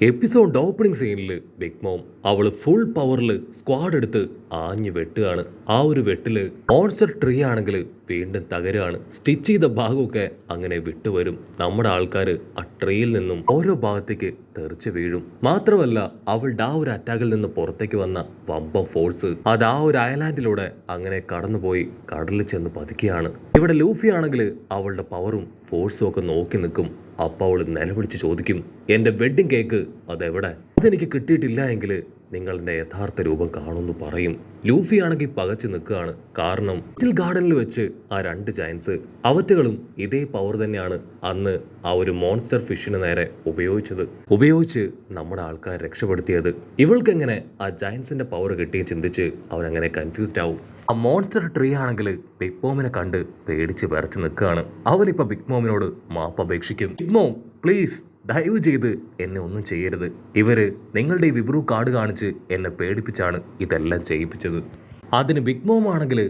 Episode opening സീനിൽ big mom അവള് full പവറിൽ സ്ക്വാഡ് എടുത്ത് ആഞ്ഞു വെട്ടുകയാണ്. ആ ഒരു വെട്ടില് മോൺസ്റ്റർ ട്രീ ആണെങ്കിൽ വീണ്ടും തകരാണ്. സ്റ്റിച്ച് ചെയ്ത ഭാഗമൊക്കെ അങ്ങനെ വിട്ടുവരും. നമ്മുടെ ആൾക്കാർ ആ ട്രീയിൽ നിന്നും ഓരോ ഭാഗത്തേക്ക് തെറിച്ച് വീഴും. മാത്രമല്ല അവളുടെ ആ ഒരു അറ്റാക്കിൽ നിന്ന് പുറത്തേക്ക് വന്ന വമ്പം ഫോഴ്സ് അത് ആ ഒരു ഐലാൻഡിലൂടെ അങ്ങനെ കടന്നുപോയി കടലിൽ ചെന്ന് പതിക്കുകയാണ്. ഇവിടെ ലൂഫി ആണെങ്കിൽ അവളുടെ പവറും ഫോഴ്സും ഒക്കെ നോക്കി നിൽക്കും. അപ്പൊ അവള് നിലവിളിച്ച് ചോദിക്കും, എന്റെ വെഡ്ഡിങ് കേക്ക് അതെവിടെ? ഇതെനിക്ക് കിട്ടിയിട്ടില്ല എങ്കിൽ നിങ്ങളുടെ യഥാർത്ഥ രൂപം കാണുമെന്ന് പറയും. ലൂഫി ആണെങ്കിൽ പകച്ചു നിൽക്കുകയാണ്. കാരണം ലിറ്റിൽ ഗാർഡനിൽ വെച്ച് ആ രണ്ട് ജയൻസ് അവറ്റകളും ഇതേ പവർ തന്നെയാണ് അന്ന് ആ ഒരു മോൺസ്റ്റർ ഫിഷിന് നേരെ ഉപയോഗിച്ച് നമ്മുടെ ആൾക്കാർ രക്ഷപ്പെടുത്തിയത്. ഇവൾക്ക് എങ്ങനെ ആ ജയൻസിന്റെ പവർ കിട്ടിയ ചിന്തിച്ച് അവനങ്ങനെ കൺഫ്യൂസ്ഡ് ആവും. ആ മോൺസ്റ്റർ ട്രീ ആണെങ്കിൽ ബിഗ് മോമിനെ കണ്ട് പേടിച്ച് വിറച്ച് നിൽക്കുകയാണ്. അവനിപ്പോ ബിഗ് മോമിനോട് മാപ്പ് അപേക്ഷിക്കും. ബിഗ് മോം പ്ലീസ്, ദയവ് ചെയ്ത് എന്നെ ഒന്നും ചെയ്യരുത്. ഇവര് നിങ്ങളുടെ ഈ വിബ്രു കാർഡ് കാണിച്ച് എന്നെ പേടിപ്പിച്ചാണ് ഇതെല്ലാം ചെയ്യിപ്പിച്ചത്. അതിന് ബിഗ് മോം ആണെങ്കിൽ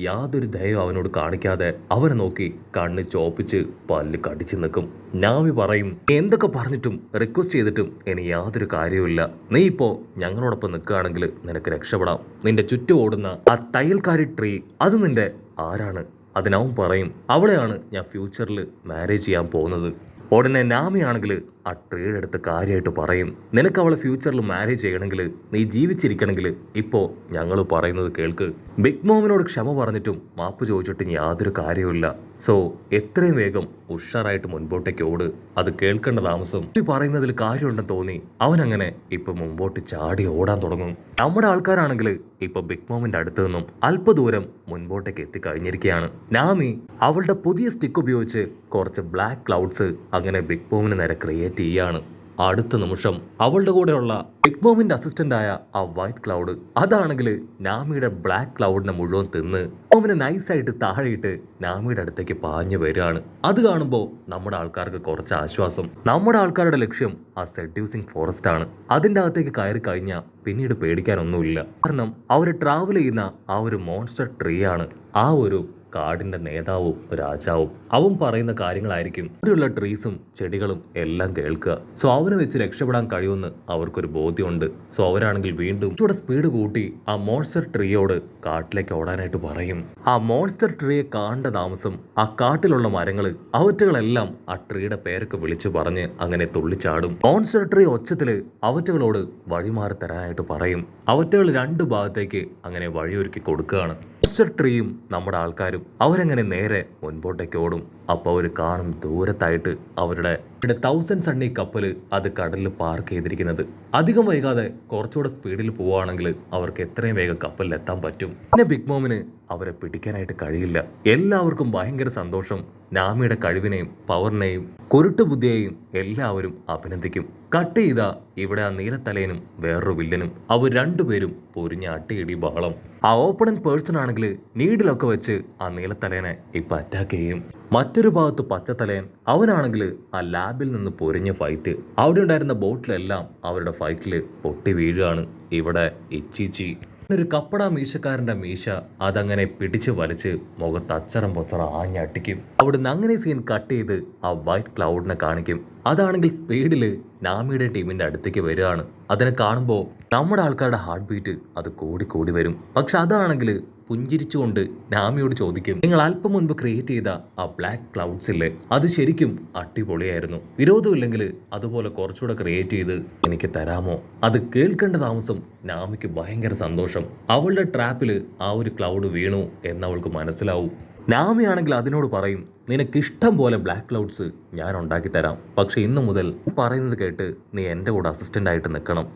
യാതൊരു ദയവും അവനോട് കാണിക്കാതെ അവനെ നോക്കി കണ്ണ് ചോപ്പിച്ച് പല്ല് കടിച്ചു നിൽക്കും. നാമി പറയും, എന്തൊക്കെ പറഞ്ഞിട്ടും റിക്വസ്റ്റ് ചെയ്തിട്ടും ഇനി യാതൊരു കാര്യവുമില്ല. നീ ഇപ്പോൾ ഞങ്ങളോടൊപ്പം നിൽക്കുകയാണെങ്കിൽ നിനക്ക് രക്ഷപ്പെടാം. നിന്റെ ചുറ്റും ഓടുന്ന ആ തയ്യൽക്കാരി ട്രീ അത് നിന്റെ ആരാണ്? അതിനവൻ പറയും, അവളെയാണ് ഞാൻ ഫ്യൂച്ചറിൽ മാരേജ് ചെയ്യാൻ പോകുന്നത്. ഉടനെ നാമി ആണെങ്കിൽ ആ ട്രീയുടെ അടുത്ത് കാര്യമായിട്ട് പറയും, നിനക്ക് അവളെ ഫ്യൂച്ചറിൽ മാരേജ് ചെയ്യണമെങ്കിൽ നീ ജീവിച്ചിരിക്കണമെങ്കിൽ ഇപ്പോൾ ഞങ്ങൾ പറയുന്നത് കേൾക്ക്. ബിഗ് മോമിനോട് ക്ഷമ പറഞ്ഞിട്ടും മാപ്പ് ചോദിച്ചിട്ടും യാതൊരു കാര്യവുമില്ല. സോ എത്രയും വേഗം ഉഷാറായിട്ട് മുൻപോട്ടേക്ക് ഓട്. അത് കേൾക്കേണ്ട താമസം പറയുന്നതിൽ കാര്യമുണ്ടെന്ന് തോന്നി അവനങ്ങനെ ഇപ്പൊ മുമ്പോട്ട് ചാടി ഓടാൻ തുടങ്ങും. നമ്മുടെ ആൾക്കാരാണെങ്കിൽ ഇപ്പൊ ബിഗ് മോമിന്റെ അടുത്ത് നിന്നും അല്പദൂരം മുൻപോട്ടേക്ക് എത്തിക്കഴിഞ്ഞിരിക്കുകയാണ്. നാമി അവളുടെ പുതിയ സ്റ്റിക്ക് ഉപയോഗിച്ച് കുറച്ച് ബ്ലാക്ക് ക്ലൗഡ്സ് അങ്ങനെ ബിഗ് മോമിന് നേരെ ക്രിയേറ്റ് ചെയ്യാണ്. അടുത്ത നിമിഷം അവളുടെ കൂടെയുള്ള ബിഗ് മോമിന്റെ അസിസ്റ്റന്റ് ആയ ആ വൈറ്റ് ക്ലൗഡ് അതാണെങ്കിൽ നാമിയുടെ ബ്ലാക്ക് ക്ലൗഡിനെ മുഴുവൻ തിന്ന് മോമിനെ നൈസായിട്ട് താഴെയിട്ട് നാമിയുടെ അടുത്തേക്ക് പാഞ്ഞു വരികയാണ്. അത് കാണുമ്പോൾ നമ്മുടെ ആൾക്കാർക്ക് കുറച്ച് ആശ്വാസം. നമ്മുടെ ആൾക്കാരുടെ ലക്ഷ്യം ആ സെഡ്യൂസിങ് ഫോറസ്റ്റ് ആണ്. അതിൻ്റെ അകത്തേക്ക് കയറി കഴിഞ്ഞാൽ പിന്നീട് പേടിക്കാനൊന്നുമില്ല. കാരണം അവർ ട്രാവൽ ചെയ്യുന്ന ആ ഒരു മോൺസ്റ്റർ ട്രീ ആണ് ആ ഒരു കാടിന്റെ നേതാവും രാജാവും. അവൻ പറയുന്ന കാര്യങ്ങളായിരിക്കും അവിടെയുള്ള ട്രീസും ചെടികളും എല്ലാം കേൾക്കുക. സോ അവനെ വെച്ച് രക്ഷപ്പെടാൻ കഴിയുമെന്ന് അവർക്കൊരു ബോധ്യമുണ്ട്. സോ അവരാണെങ്കിൽ വീണ്ടും ഇവിടെ സ്പീഡ് കൂട്ടി ആ മോൺസ്റ്റർ ട്രീയോട് കാട്ടിലേക്ക് ഓടാനായിട്ട് പറയും. ആ മോൺസ്റ്റർ ട്രീയെ കാണേണ്ട താമസം ആ കാട്ടിലുള്ള മരങ്ങൾ അവറ്റകളെല്ലാം ആ ട്രീയുടെ പേരൊക്കെ വിളിച്ചു പറഞ്ഞ് അങ്ങനെ തുള്ളിച്ചാടും. മോൺസ്റ്റർ ട്രീ ഒച്ചത്തില് അവറ്റകളോട് വഴിമാറി തരാനായിട്ട് പറയും. അവറ്റകൾ രണ്ട് ഭാഗത്തേക്ക് അങ്ങനെ വഴിയൊരുക്കി കൊടുക്കുകയാണ്. മോൺസ്റ്റർ ട്രീയും നമ്മുടെ ആൾക്കാരും അവരങ്ങനെ നേരെ മുൻപോട്ടേക്ക് ഓടും. അപ്പോൾ അവർ കാണും ദൂരത്തായിട്ട് അവരുടെ 1000 സണ്ണി കപ്പൽ അത് കടലിൽ പാർക്ക് ചെയ്തിരിക്കുന്നത്. അധികം വൈകാതെ കുറച്ചുകൂടെ സ്പീഡിൽ പോവുകയാണെങ്കിൽ അവർക്ക് എത്രയും വേഗം കപ്പലിൽ എത്താൻ പറ്റും. പിന്നെ ബിഗ് മോമിന് അവരെ പിടിക്കാനായിട്ട് കഴിയില്ല. എല്ലാവർക്കും ഭയങ്കര സന്തോഷം. നാമിയുടെ കഴിവിനെയും പവറിനെയും കുരുട്ടുബുദ്ധിയെയും എല്ലാവരും അഭിനന്ദിക്കും. കട്ട് ചെയ്ത ഇവിടെ ആ നീലത്തലേനും വേറൊരു വില്ലനും അവർ രണ്ടുപേരും പൊരിഞ്ഞ അട്ടിയിടി ബഹളം. ആ ഓപ്പണന്റ് പേഴ്സൺ ആണെങ്കിൽ നീഡിലൊക്കെ വെച്ച് ആ നീലത്തലേനെ ഇപ്പൊ അറ്റാക്ക് ചെയ്യും. മറ്റൊരു ഭാഗത്ത് പച്ചത്തലയൻ അവനാണെങ്കിൽ ആ ലാബിൽ നിന്ന് പൊരിഞ്ഞ ഫൈറ്റ്. അവിടെ ഉണ്ടായിരുന്ന ബോട്ടിലെല്ലാം അവരുടെ ഫൈറ്റിൽ പൊട്ടി വീഴുകയാണ്. ഇവിടെ ഇച്ചിച്ചി ഒരു കപ്പട മീശക്കാരന്റെ മീശ അതങ്ങനെ പിടിച്ച് വലിച്ച് മുഖത്ത് അച്ചറം പൊച്ചറ ആഞ്ഞടിക്കും. അവിടുന്ന് അങ്ങനെ സീൻ കട്ട് ചെയ്ത് ആ വൈറ്റ് ക്ലൗഡിനെ കാണിക്കും. അതാണെങ്കിൽ സ്പീഡില് നാമിയുടെ ടീമിന്റെ അടുത്തേക്ക് വരികയാണ്. അതിനെ കാണുമ്പോൾ നമ്മുടെ ആൾക്കാരുടെ ഹാർട്ട് ബീറ്റ് അത് കൂടി വരും. പക്ഷെ അതാണെങ്കിൽ പുഞ്ചിരിച്ചുകൊണ്ട് നാമിയോട് ചോദിക്കും, നിങ്ങൾ അല്പം മുൻപ് ക്രിയേറ്റ് ചെയ്ത ആ ബ്ലാക്ക് ക്ലൗഡ്സ് ഇല്ലേ, അത് ശരിക്കും അടിപൊളിയായിരുന്നു. വിരോധമില്ലെങ്കിൽ അതുപോലെ കുറച്ചുകൂടെ ക്രിയേറ്റ് ചെയ്ത് എനിക്ക് തരാമോ? അത് കേൾക്കേണ്ട താമസം നാമിക്ക് ഭയങ്കര സന്തോഷം. അവളുടെ ട്രാപ്പില് ആ ഒരു ക്ലൗഡ് വീണു എന്നവൾക്ക് മനസ്സിലാവും. നാമിയാണെങ്കിൽ അതിനോട് പറയും, നിനക്കിഷ്ടം പോലെ ബ്ലാക്ക് ക്ലൗഡ്സ് ഞാൻ ഉണ്ടാക്കി തരാം. പക്ഷെ ഇന്നു മുതൽ പറയുന്നത് കേട്ട് നീ എൻ്റെ കൂടെ അസിസ്റ്റന്റ് ആയിട്ട് നിൽക്കണം.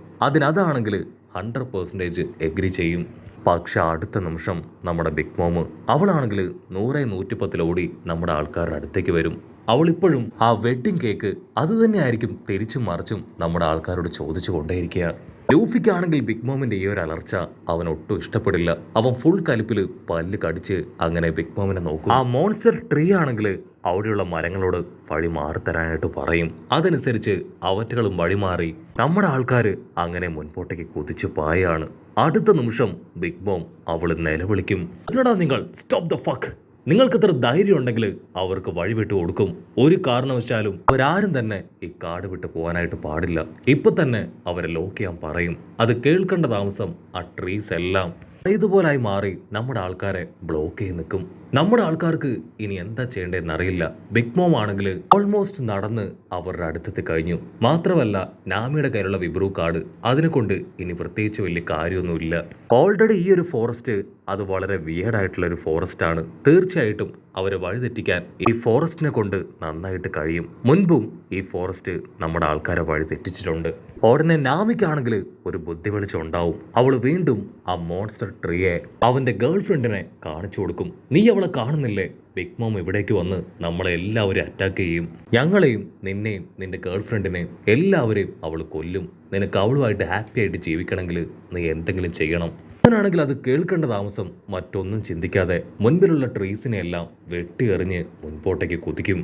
അതാണെങ്കിൽ 100% എഗ്രി ചെയ്യും. പക്ഷെ അടുത്ത നിമിഷം നമ്മുടെ ബിഗ് മോം അവളാണെങ്കിൽ 100-110 ഓടി നമ്മുടെ ആൾക്കാരുടെ അടുത്തേക്ക് വരും. അവളിപ്പോഴും ആ വെഡ്ഡിങ് കേക്ക് അത് തന്നെയായിരിക്കും തിരിച്ചും മറിച്ചും നമ്മുടെ ആൾക്കാരോട് ചോദിച്ചു കൊണ്ടേയിരിക്കുക. ലൂഫിക്കാണെങ്കിൽ ബിഗ് മോമിന്റെ ഈ ഒരു അലർച്ച അവൻ ഒട്ടും ഇഷ്ടപ്പെടില്ല. അവൻ ഫുൾ കലിപ്പില് പല്ല് കടിച്ച് അങ്ങനെ ബിഗ് മോമിനെ നോക്കും. ആ മോൺസ്റ്റർ ട്രീ ആണെങ്കിൽ അവിടെയുള്ള മരങ്ങളോട് വഴി മാറി തരാനായിട്ട് പറയും. അതനുസരിച്ച് അവറ്റകളും വഴിമാറി നമ്മുടെ ആൾക്കാർ അങ്ങനെ മുൻപോട്ടേക്ക് കുതിച്ചു പായാണ്. അടുത്ത നിമിഷം ബിഗ് മോം അവള് നിലവിളിക്കും, നിങ്ങൾ സ്റ്റോപ്പ് ദ ഫക്ക്. നിങ്ങൾക്കത്ര ധൈര്യം ഉണ്ടെങ്കിൽ അവർക്ക് വഴിവിട്ട് കൊടുക്കും. ഒരു കാരണവശാലും അവരാരും തന്നെ ഈ കാട് വിട്ട് പോകാനായിട്ട് പാടില്ല. ഇപ്പൊ തന്നെ അവരെ ലോക്ക് ചെയ്യാൻ പറയും. അത് കേൾക്കേണ്ട താമസം ആ ട്രീസ് എല്ലാം ഇതുപോലായി മാറി നമ്മുടെ ആൾക്കാരെ ബ്ലോക്ക് ചെയ്ത് നിൽക്കും. നമ്മുടെ ആൾക്കാർക്ക് ഇനി എന്താ ചെയ്യേണ്ടതെന്ന് അറിയില്ല. ബിഗ് മോം ആണെങ്കിൽ ഓൾമോസ്റ്റ് നടന്ന് അവരുടെ അടുത്തെത്തി കഴിഞ്ഞു. മാത്രമല്ല നാമിയുടെ കയ്യിലുള്ള വിബ്രു കാർഡ് അതിനെ കൊണ്ട് ഇനി പ്രത്യേകിച്ച് വലിയ കാര്യമൊന്നുമില്ല. ഓൾറെഡി ഈ ഒരു ഫോറസ്റ്റ് അത് വളരെ വിയർഡായിട്ടുള്ള ഒരു ഫോറസ്റ്റ് ആണ്. തീർച്ചയായിട്ടും അവരെ വഴിതെറ്റിക്കാൻ ഈ ഫോറസ്റ്റിനെ കൊണ്ട് നന്നായിട്ട് കഴിയും. മുൻപും ഈ ഫോറസ്റ്റ് നമ്മുടെ ആൾക്കാരെ വഴി തെറ്റിച്ചിട്ടുണ്ട്. ഉടനെ നാമിക്കാണെങ്കിൽ ഒരു ബുദ്ധി വെളിച്ചം ഉണ്ടാവും. അവൾ വീണ്ടും ആ മോൺസ്റ്റർ ട്രീയെ അവന്റെ ഗേൾ ഫ്രണ്ടിനെ കാണിച്ചു കൊടുക്കും. നീ അവളെ കാണുന്നില്ലേ? ബിഗ് മോം ഇവിടേക്ക് വന്ന് നമ്മളെ എല്ലാവരും അറ്റാക്ക് ചെയ്യും. ഞങ്ങളെയും നിന്നെയും നിന്റെ ഗേൾ ഫ്രണ്ടിനെയും എല്ലാവരെയും അവൾ കൊല്ലും. നിനക്ക് അവളുമായിട്ട് ഹാപ്പി ആയിട്ട് ജീവിക്കണമെങ്കിൽ നീ എന്തെങ്കിലും ചെയ്യണം. ാണെങ്കിൽ അത് കേൾക്കേണ്ട താമസം മറ്റൊന്നും ചിന്തിക്കാതെ മുൻപിലുള്ള ട്രീസിനെ എല്ലാം വെട്ടിയെറിഞ്ഞ് മുൻപോട്ടേക്ക് കുതിക്കും.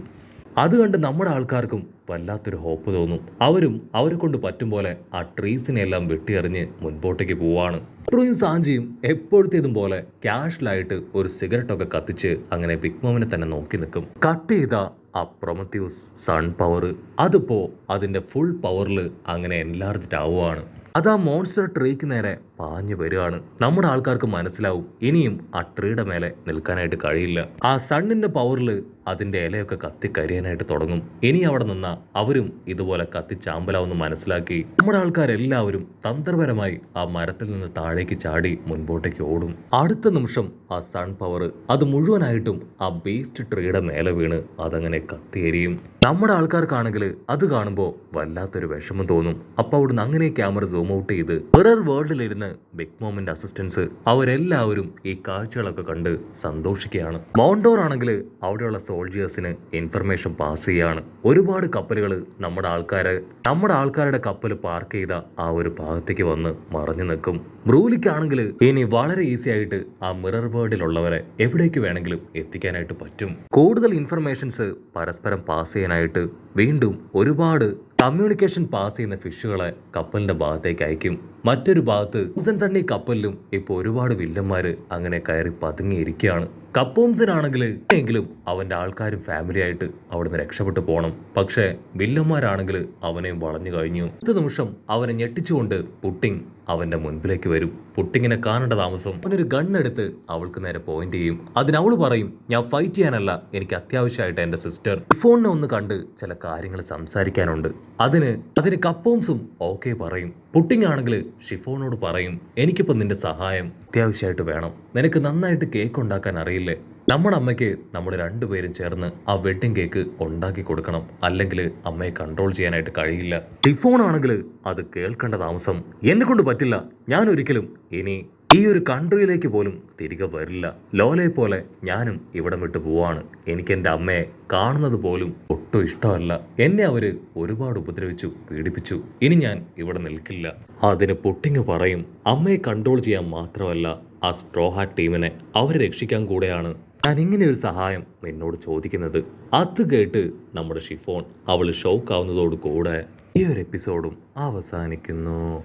അത് കണ്ട് നമ്മുടെ ആൾക്കാർക്കും വല്ലാത്തൊരു ഹോപ്പ് തോന്നും. അവരും അവരെ കൊണ്ട് പറ്റും പോലെ ആ ട്രീസിനെ എല്ലാം വെട്ടിയെറിഞ്ഞ് മുൻപോട്ടേക്ക് പോവാണ്. ട്രൂയും സാഞ്ചിയും എപ്പോഴത്തേതും പോലെ ക്യാഷ്വലായിട്ട് ഒരു സിഗരറ്റൊക്കെ കത്തിച്ച് അങ്ങനെ ബിഗ് മോമിനെ തന്നെ നോക്കി നിൽക്കും. കട്ട് ചെയ്ത ആ പ്രൊമത്യൂസ് സൺ പവർ അതിപ്പോ അതിന്റെ ഫുൾ പവറിൽ അങ്ങനെ എൻലാർജ്ഡ് ആവുകയാണ്. അത് ആ മോൺസ്റ്റർ ട്രീക്ക് നേരെ പാഞ്ഞു വരികയാണ്. നമ്മുടെ ആൾക്കാർക്ക് മനസ്സിലാവും ഇനിയും ആ ട്രീയുടെ മേലെ നിൽക്കാനായിട്ട് കഴിയില്ല. ആ സണ്ണിന്റെ പവറിൽ അതിന്റെ ഇലയൊക്കെ കത്തിക്കരിയാനായിട്ട് തുടങ്ങും. ഇനി അവിടെ നിന്ന അവരും ഇതുപോലെ കത്തിച്ചാമ്പലാവെന്ന് മനസ്സിലാക്കി നമ്മുടെ ആൾക്കാരെല്ലാവരും തന്ത്രപരമായി ആ മരത്തിൽ നിന്ന് താഴേക്ക് ചാടി മുൻപോട്ടേക്ക് ഓടും. അടുത്ത നിമിഷം ആ സൺ പവർ അത് മുഴുവനായിട്ടും ആ ബേസ്റ്റ് ട്രീയുടെ മേലെ വീണ് അതങ്ങനെ കത്തിയെരിയും. നമ്മുടെ ആൾക്കാർക്കാണെങ്കിൽ അത് കാണുമ്പോൾ വല്ലാത്തൊരു വിഷമം തോന്നും. അപ്പൊ അവിടുന്ന് അങ്ങനെ ക്യാമറ സൂം ഔട്ട് ചെയ്ത് മിറർ വേൾഡിലിരുന്ന് ബിഗ് മോമിന്റെ അസിസ്റ്റൻസ് അവരെല്ലാവരും ഈ കാഴ്ചകളൊക്കെ കണ്ട് സന്തോഷിക്കുകയാണ്. മോണ്ടോർ ആണെങ്കിൽ അവിടെയുള്ള സോൾജിയേഴ്സിന് ഇൻഫർമേഷൻ പാസ് ചെയ്യാണ്. ഒരുപാട് കപ്പലുകൾ നമ്മുടെ ആൾക്കാരുടെ കപ്പൽ പാർക്ക് ചെയ്ത ആ ഒരു ഭാഗത്തേക്ക് വന്ന് മറഞ്ഞു നിൽക്കും. ബ്രൂലിക്കാണെങ്കിൽ ഇനി വളരെ ഈസി ആയിട്ട് ആ മിറർ വേൾഡിലുള്ളവരെ എവിടേക്ക് വേണമെങ്കിലും എത്തിക്കാനായിട്ട് പറ്റും. കൂടുതൽ ഇൻഫർമേഷൻസ് പരസ്പരം പാസ് ചെയ്യാനായിട്ട് വീണ്ടും ഒരുപാട് കമ്മ്യൂണിക്കേഷൻ പാസ് ചെയ്യുന്ന ഫിഷുകളെ കപ്പലിന്റെ ഭാഗത്തേക്ക് അയക്കും. മറ്റൊരു ഭാഗത്ത് സണ്ണി കപ്പലിലും ഇപ്പൊ ഒരുപാട് വില്ലന്മാര് അങ്ങനെ കയറി പതുങ്ങിയിരിക്കുകയാണ്. കപ്പോംസിനാണെങ്കിൽ എങ്കിലും അവന്റെ ആൾക്കാരും ഫാമിലി ആയിട്ട് അവിടുന്ന് രക്ഷപ്പെട്ടു പോകണം. പക്ഷേ വില്ലന്മാരാണെങ്കിൽ അവനെയും വളഞ്ഞു കഴിഞ്ഞു. അടുത്ത നിമിഷം അവനെ ഞെട്ടിച്ചുകൊണ്ട് പുട്ടിങ് അവന്റെ മുൻപിലേക്ക് വരും. പുട്ടിങ്ങിനെ കാണേണ്ട താമസം അവനൊരു ഗണ്ണെടുത്ത് അവൾക്ക് നേരെ പോയിന്റ് ചെയ്യും. അതിനവള് പറയും, ഞാൻ ഫൈറ്റ് ചെയ്യാനല്ല, എനിക്ക് അത്യാവശ്യമായിട്ട് എന്റെ സിസ്റ്റർ ഷിഫോണിനെ ഒന്ന് കണ്ട് ചില കാര്യങ്ങൾ സംസാരിക്കാനുണ്ട്. അതിന് കപ്പോംസും ഓക്കെ പറയും. പുട്ടിങ് ആണെങ്കിൽ ഷിഫോണോട് പറയും, എനിക്കിപ്പോ നിന്റെ സഹായം അത്യാവശ്യമായിട്ട് വേണം. നിനക്ക് നന്നായിട്ട് കേക്ക് ഉണ്ടാക്കാൻ അറിയില്ലേ? നമ്മുടെ അമ്മയ്ക്ക് നമ്മൾ രണ്ടുപേരും ചേർന്ന് ആ വെഡ്ഡിങ് കേക്ക് ഉണ്ടാക്കി കൊടുക്കണം. അല്ലെങ്കിൽ അമ്മയെ കൺട്രോൾ ചെയ്യാനായിട്ട് കഴിയില്ല. ഷിഫോൺ ആണെങ്കിൽ അത് കേൾക്കേണ്ട താമസം, എന്നെ കൊണ്ട് പറ്റില്ല. ഞാൻ ഒരിക്കലും ഇനി ഈ ഒരു കൺട്രിയിലേക്ക് പോലും തിരികെ വരില്ല. ലോലയെ പോലെ ഞാനും ഇവിടം വിട്ട് പോവാണ്. എനിക്ക് എൻ്റെ അമ്മയെ കാണുന്നത് പോലും ഒട്ടും ഇഷ്ടമല്ല. എന്നെ അവര് ഒരുപാട് ഉപദ്രവിച്ചു, പീഡിപ്പിച്ചു. ഇനി ഞാൻ ഇവിടെ നിൽക്കില്ല. അതിന് പുട്ടിങ് പറയും, അമ്മയെ കൺട്രോൾ ചെയ്യാൻ മാത്രമല്ല ആ സ്ട്രോ ഹാറ്റ് ടീമിനെ അവരെ രക്ഷിക്കാൻ കൂടെയാണ് ഞാൻ ഇങ്ങനെ ഒരു സഹായം നിന്നോട് ചോദിക്കുന്നത്. അത് കേട്ട് നമ്മുടെ ഷിഫോൺ അവൾ ഷോക്ക് ആവുന്നതോട് കൂടെ ഈ ഒരു എപ്പിസോഡും അവസാനിക്കുന്നു.